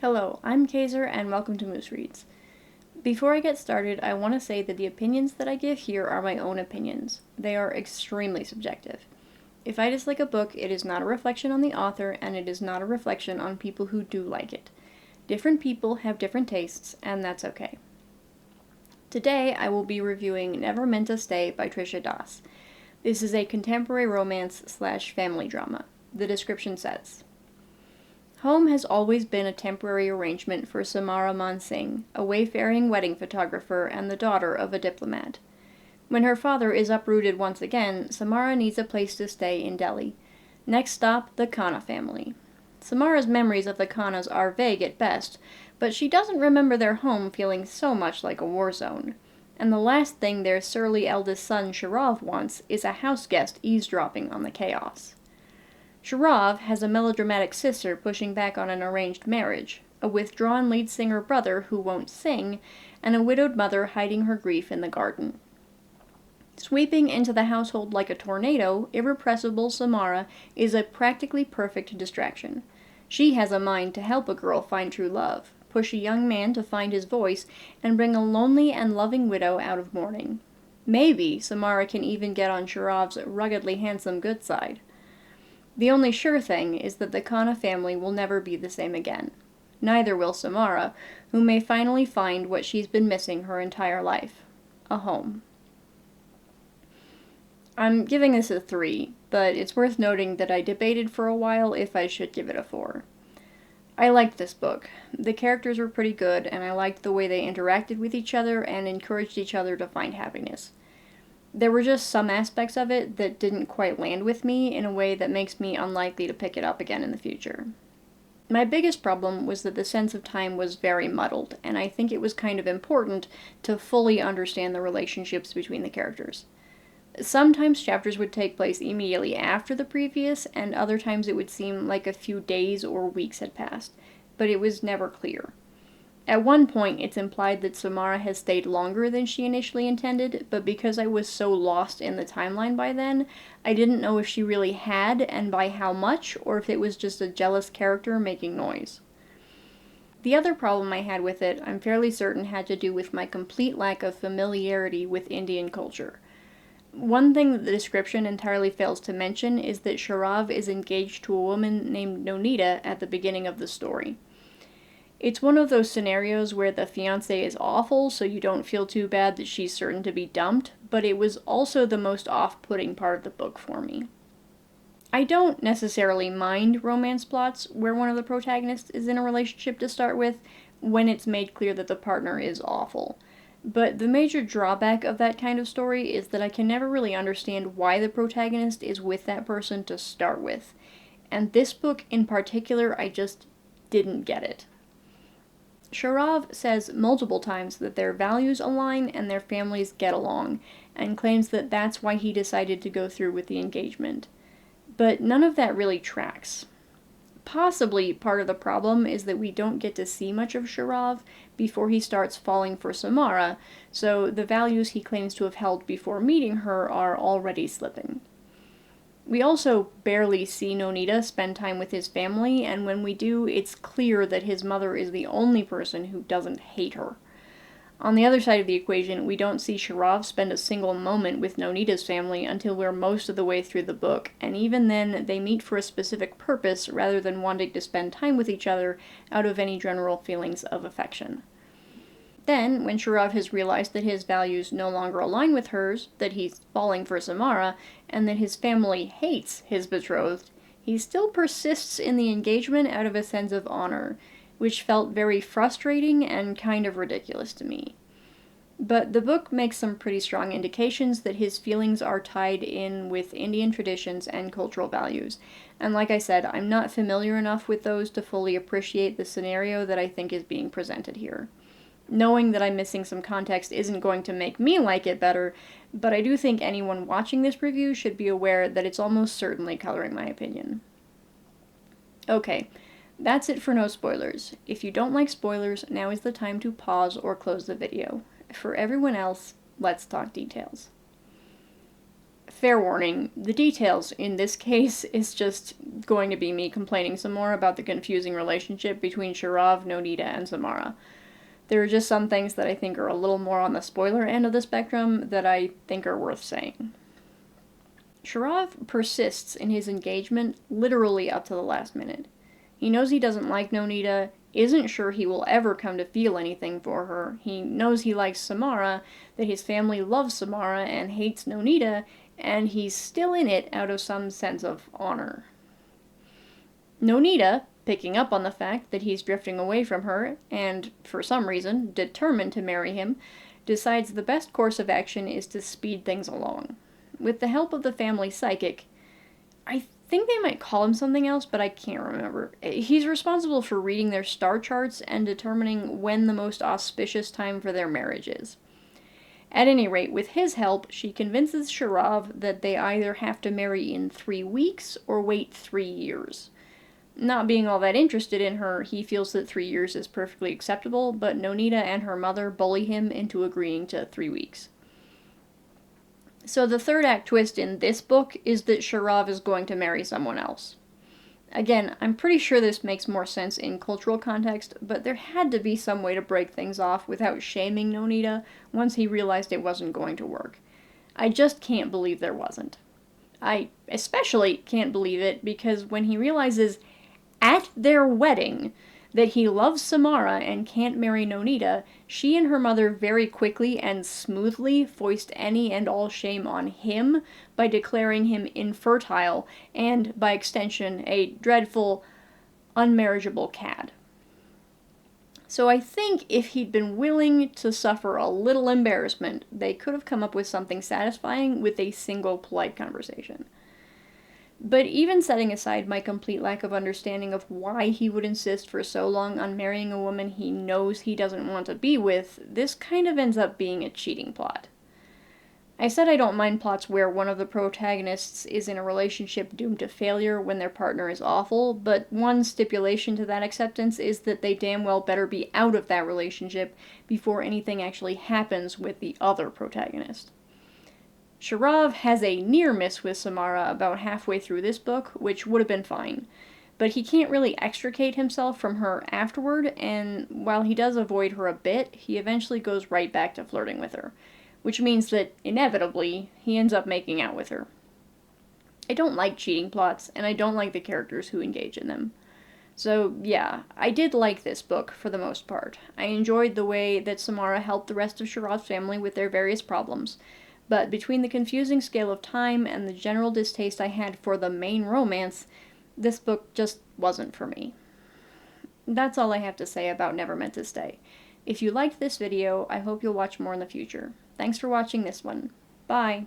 Hello, I'm Kaiser and welcome to Moose Reads. Before I get started, I want to say that the opinions that I give here are my own opinions. They are extremely subjective. If I dislike a book, it is not a reflection on the author and it is not a reflection on people who do like it. Different people have different tastes, and that's okay. Today, I will be reviewing Never Meant to Stay by Trisha. This is a contemporary romance/family drama. The description says, Home has always been a temporary arrangement for Samara Mansingh, a wayfaring wedding photographer and the daughter of a diplomat. When her father is uprooted once again, Samara needs a place to stay in Delhi. Next stop, the Khanna family. Samara's memories of the Khannas are vague at best, but she doesn't remember their home feeling so much like a war zone. And the last thing their surly eldest son Sharav wants is a house guest eavesdropping on the chaos. Sharav has a melodramatic sister pushing back on an arranged marriage, a withdrawn lead singer brother who won't sing, and a widowed mother hiding her grief in the garden. Sweeping into the household like a tornado, irrepressible Samara is a practically perfect distraction. She has a mind to help a girl find true love, push a young man to find his voice, and bring a lonely and loving widow out of mourning. Maybe Samara can even get on Sharav's ruggedly handsome good side. The only sure thing is that the Khanna family will never be the same again. Neither will Samara, who may finally find what she's been missing her entire life: a home. I'm giving this a 3, but it's worth noting that I debated for a while if I should give it a 4. I liked this book. The characters were pretty good, and I liked the way they interacted with each other and encouraged each other to find happiness. There were just some aspects of it that didn't quite land with me in a way that makes me unlikely to pick it up again in the future. My biggest problem was that the sense of time was very muddled, and I think it was kind of important to fully understand the relationships between the characters. Sometimes chapters would take place immediately after the previous, and other times it would seem like a few days or weeks had passed, but it was never clear. At one point, it's implied that Samara has stayed longer than she initially intended, but because I was so lost in the timeline by then, I didn't know if she really had, and by how much, or if it was just a jealous character making noise. The other problem I had with it, I'm fairly certain, had to do with my complete lack of familiarity with Indian culture. One thing that the description entirely fails to mention is that Sharav is engaged to a woman named Nonita at the beginning of the story. It's one of those scenarios where the fiancé is awful, so you don't feel too bad that she's certain to be dumped, but it was also the most off-putting part of the book for me. I don't necessarily mind romance plots where one of the protagonists is in a relationship to start with, when it's made clear that the partner is awful. But the major drawback of that kind of story is that I can never really understand why the protagonist is with that person to start with. And this book in particular, I just didn't get it. Sharav says multiple times that their values align and their families get along, and claims that that's why he decided to go through with the engagement. But none of that really tracks. Possibly part of the problem is that we don't get to see much of Sharav before he starts falling for Samara, so the values he claims to have held before meeting her are already slipping. We also barely see Nonita spend time with his family, and when we do, it's clear that his mother is the only person who doesn't hate her. On the other side of the equation, we don't see Sharav spend a single moment with Nonita's family until we're most of the way through the book, and even then, they meet for a specific purpose rather than wanting to spend time with each other out of any general feelings of affection. Then, when Sharav has realized that his values no longer align with hers, that he's falling for Samara, and that his family hates his betrothed, he still persists in the engagement out of a sense of honor, which felt very frustrating and kind of ridiculous to me. But the book makes some pretty strong indications that his feelings are tied in with Indian traditions and cultural values, and like I said, I'm not familiar enough with those to fully appreciate the scenario that I think is being presented here. Knowing that I'm missing some context isn't going to make me like it better, but I do think anyone watching this review should be aware that it's almost certainly coloring my opinion. Okay, that's it for no spoilers. If you don't like spoilers, now is the time to pause or close the video. For everyone else, let's talk details. Fair warning, the details in this case is just going to be me complaining some more about the confusing relationship between Sharav, Nonita, and Samara. There are just some things that I think are a little more on the spoiler end of the spectrum that I think are worth saying. Sharav persists in his engagement literally up to the last minute. He knows he doesn't like Nonita, isn't sure he will ever come to feel anything for her. He knows he likes Samara, that his family loves Samara and hates Nonita, and he's still in it out of some sense of honor. Nonita, picking up on the fact that he's drifting away from her, and, for some reason, determined to marry him, decides the best course of action is to speed things along. With the help of the family psychic, I think they might call him something else, but I can't remember. He's responsible for reading their star charts and determining when the most auspicious time for their marriage is. At any rate, with his help, she convinces Sharav that they either have to marry in 3 weeks or wait 3 years. Not being all that interested in her, he feels that 3 years is perfectly acceptable, but Nonita and her mother bully him into agreeing to 3 weeks. So the third act twist in this book is that Sharav is going to marry someone else. Again, I'm pretty sure this makes more sense in cultural context, but there had to be some way to break things off without shaming Nonita once he realized it wasn't going to work. I just can't believe there wasn't. I especially can't believe it because when he realizes at their wedding that he loves Samara and can't marry Nonita, she and her mother very quickly and smoothly foist any and all shame on him by declaring him infertile and, by extension, a dreadful, unmarriageable cad. So I think if he'd been willing to suffer a little embarrassment, they could have come up with something satisfying with a single polite conversation. But even setting aside my complete lack of understanding of why he would insist for so long on marrying a woman he knows he doesn't want to be with, this kind of ends up being a cheating plot. I said I don't mind plots where one of the protagonists is in a relationship doomed to failure when their partner is awful, but one stipulation to that acceptance is that they damn well better be out of that relationship before anything actually happens with the other protagonist. Sharav has a near miss with Samara about halfway through this book, which would have been fine. But he can't really extricate himself from her afterward, and while he does avoid her a bit, he eventually goes right back to flirting with her. Which means that, inevitably, he ends up making out with her. I don't like cheating plots, and I don't like the characters who engage in them. So, yeah, I did like this book for the most part. I enjoyed the way that Samara helped the rest of Sharav's family with their various problems. But between the confusing scale of time and the general distaste I had for the main romance, this book just wasn't for me. That's all I have to say about Never Meant to Stay. If you liked this video, I hope you'll watch more in the future. Thanks for watching this one. Bye!